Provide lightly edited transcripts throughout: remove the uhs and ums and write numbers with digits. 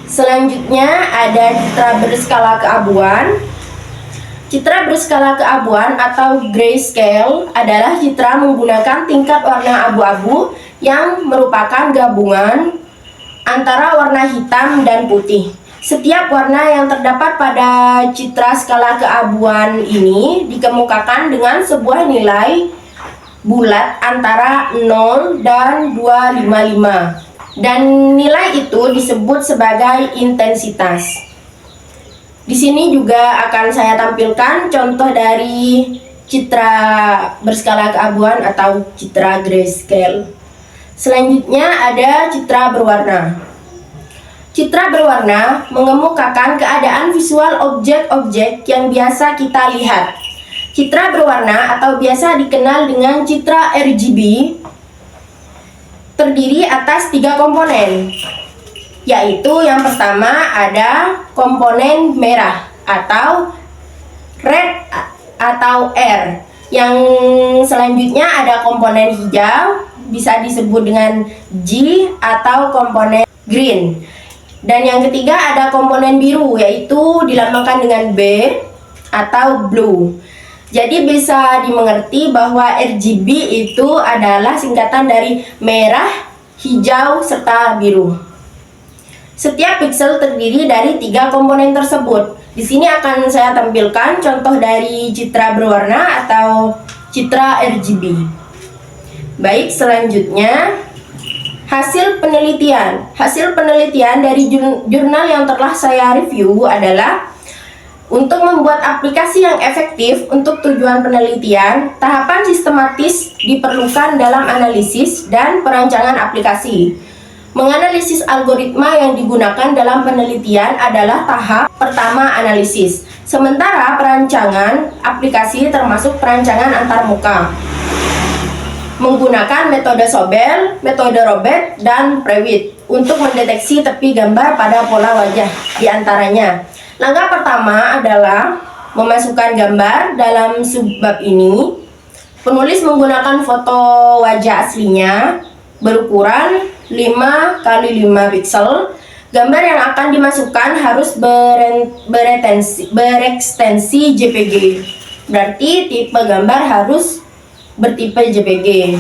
Selanjutnya ada citra berskala keabuan. Citra berskala keabuan atau grayscale adalah citra menggunakan tingkat warna abu-abu yang merupakan gabungan antara warna hitam dan putih. Setiap warna yang terdapat pada citra skala keabuan ini dikemukakan dengan sebuah nilai bulat antara 0 dan 255, dan nilai itu disebut sebagai intensitas. Di sini juga akan saya tampilkan contoh dari citra berskala keabuan atau citra grayscale. Selanjutnya ada citra berwarna. Citra berwarna mengemukakan keadaan visual objek-objek yang biasa kita lihat. Citra berwarna atau biasa dikenal dengan citra RGB terdiri atas 3 komponen, yaitu yang pertama ada komponen merah atau red atau R. Yang selanjutnya ada komponen hijau, bisa disebut dengan G atau komponen green. Dan yang ketiga ada komponen biru, yaitu dilambangkan dengan B atau blue. Jadi bisa dimengerti bahwa RGB itu adalah singkatan dari merah, hijau, serta biru. Setiap pixel terdiri dari 3 komponen tersebut. Di sini akan saya tampilkan contoh dari citra berwarna atau citra RGB. Baik, selanjutnya hasil penelitian. Hasil penelitian dari jurnal yang telah saya review adalah untuk membuat aplikasi yang efektif untuk tujuan penelitian, tahapan sistematis diperlukan dalam analisis dan perancangan aplikasi. Menganalisis algoritma yang digunakan dalam penelitian adalah tahap pertama analisis. Sementara perancangan aplikasi termasuk perancangan antarmuka menggunakan metode Sobel, metode Robert, dan Prewitt untuk mendeteksi tepi gambar pada pola wajah diantaranya. Langkah pertama adalah memasukkan gambar dalam subbab ini. Penulis menggunakan foto wajah aslinya berukuran 5 x 5 pixel. Gambar yang akan dimasukkan harus berekstensi JPG. Berarti tipe gambar harus bertipe JPG.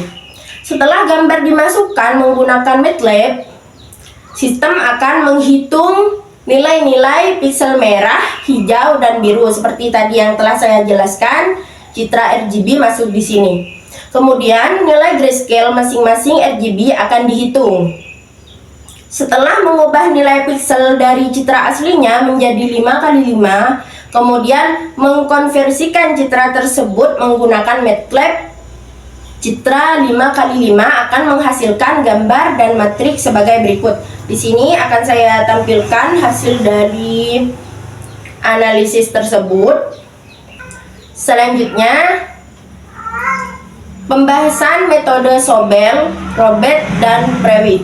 Setelah gambar dimasukkan menggunakan MATLAB, sistem akan menghitung nilai-nilai pixel merah, hijau, dan biru seperti tadi yang telah saya jelaskan. Citra RGB masuk di sini. Kemudian nilai grayscale masing-masing RGB akan dihitung. Setelah mengubah nilai pixel dari citra aslinya menjadi 5 x 5, kemudian mengkonversikan citra tersebut menggunakan MATLAB, citra 5 x 5 akan menghasilkan gambar dan matriks sebagai berikut. Di sini akan saya tampilkan hasil dari analisis tersebut. Selanjutnya, pembahasan metode Sobel, Robert, dan Prewitt.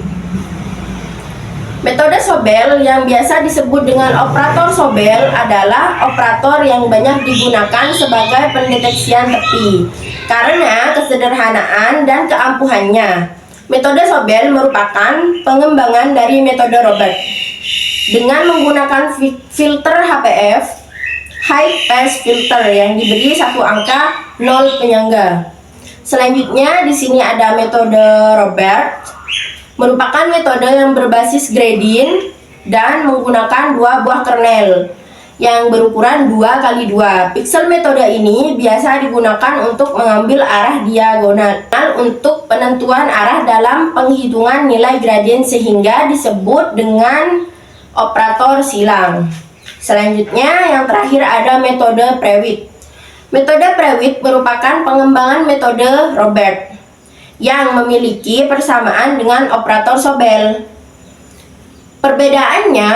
Metode Sobel yang biasa disebut dengan operator Sobel adalah operator yang banyak digunakan sebagai pendeteksian tepi karena kesederhanaan dan keampuhannya. Metode Sobel merupakan pengembangan dari metode Robert dengan menggunakan filter HPF, High Pass Filter, yang diberi satu angka 0 penyangga. Selanjutnya di sini ada metode Robert, merupakan metode yang berbasis gradient dan menggunakan 2 buah kernel yang berukuran 2 x 2 pixel. Metode ini biasa digunakan untuk mengambil arah diagonal untuk penentuan arah dalam penghitungan nilai gradien sehingga disebut dengan operator silang. Selanjutnya yang terakhir ada metode Prewitt. Metode Prewitt merupakan pengembangan metode Robert yang memiliki persamaan dengan operator Sobel. Perbedaannya,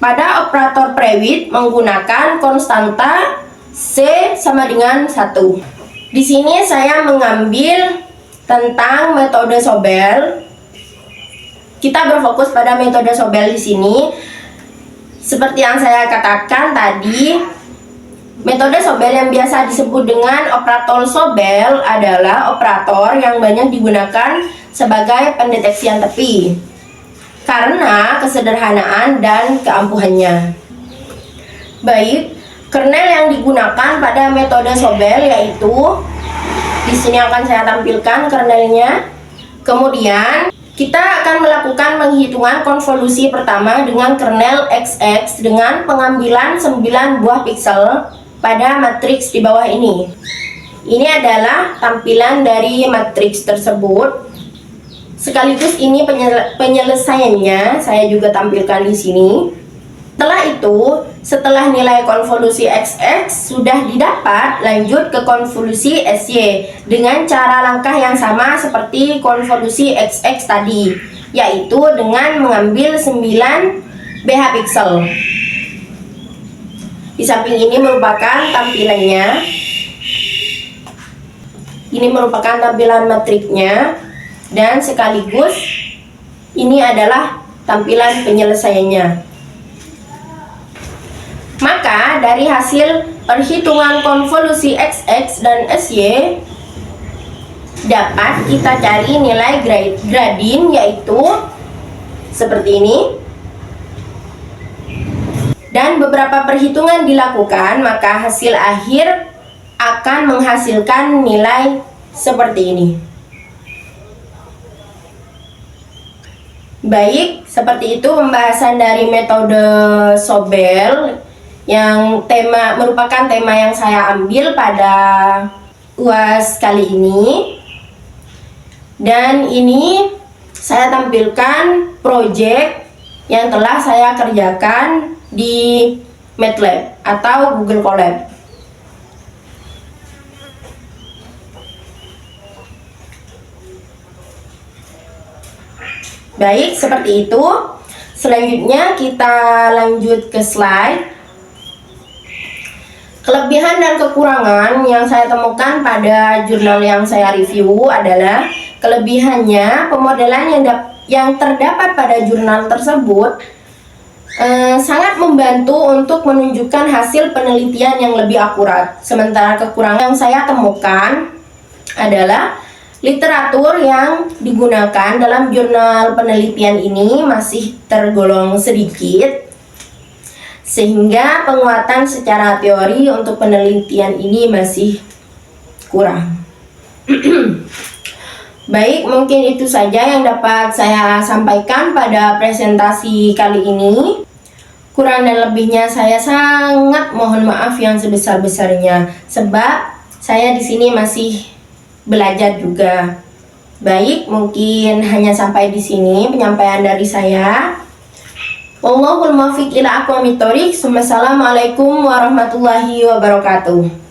pada operator Prewitt menggunakan konstanta C sama dengan 1. Di sini saya mengambil tentang metode Sobel. Kita berfokus pada metode Sobel di sini. Seperti yang saya katakan tadi, metode Sobel yang biasa disebut dengan operator Sobel adalah operator yang banyak digunakan sebagai pendeteksian tepi karena kesederhanaan dan keampuhannya. Baik, kernel yang digunakan pada metode Sobel yaitu di sini akan saya tampilkan kernelnya. Kemudian kita akan melakukan penghitungan konvolusi pertama dengan kernel XX dengan pengambilan 9 buah piksel pada matriks di bawah ini. Ini adalah tampilan dari matriks tersebut. Sekaligus ini penyelesaiannya saya juga tampilkan di sini. Setelah itu, setelah nilai konvolusi XX sudah didapat, lanjut ke konvolusi SY dengan cara langkah yang sama seperti konvolusi XX tadi, yaitu dengan mengambil 9 BH piksel. Di samping ini merupakan tampilannya. Ini merupakan tampilan matriknya, dan sekaligus ini adalah tampilan penyelesaiannya. Maka dari hasil perhitungan konvolusi XX dan SY dapat kita cari nilai gradin, yaitu seperti ini. Dan beberapa perhitungan dilakukan, maka hasil akhir akan menghasilkan nilai seperti ini. Baik, seperti itu pembahasan dari metode Sobel yang merupakan tema yang saya ambil pada UAS kali ini. Dan ini saya tampilkan project yang telah saya kerjakan di MATLAB atau Google Colab. Baik, seperti itu. Selanjutnya kita lanjut ke slide. Kelebihan dan kekurangan yang saya temukan pada jurnal yang saya review adalah kelebihannya, pemodelan yang terdapat pada jurnal tersebut sangat membantu untuk menunjukkan hasil penelitian yang lebih akurat. Sementara kekurangan yang saya temukan adalah literatur yang digunakan dalam jurnal penelitian ini masih tergolong sedikit, sehingga penguatan secara teori untuk penelitian ini masih kurang. Baik, mungkin itu saja yang dapat saya sampaikan pada presentasi kali ini. Kurang dan lebihnya saya sangat mohon maaf yang sebesar-besarnya, sebab saya di sini masih belajar juga. Baik, mungkin hanya sampai di sini penyampaian dari saya. Wallahul muwaffiq ila aqwamit thoriq. Wassalamualaikum warahmatullahi wabarakatuh.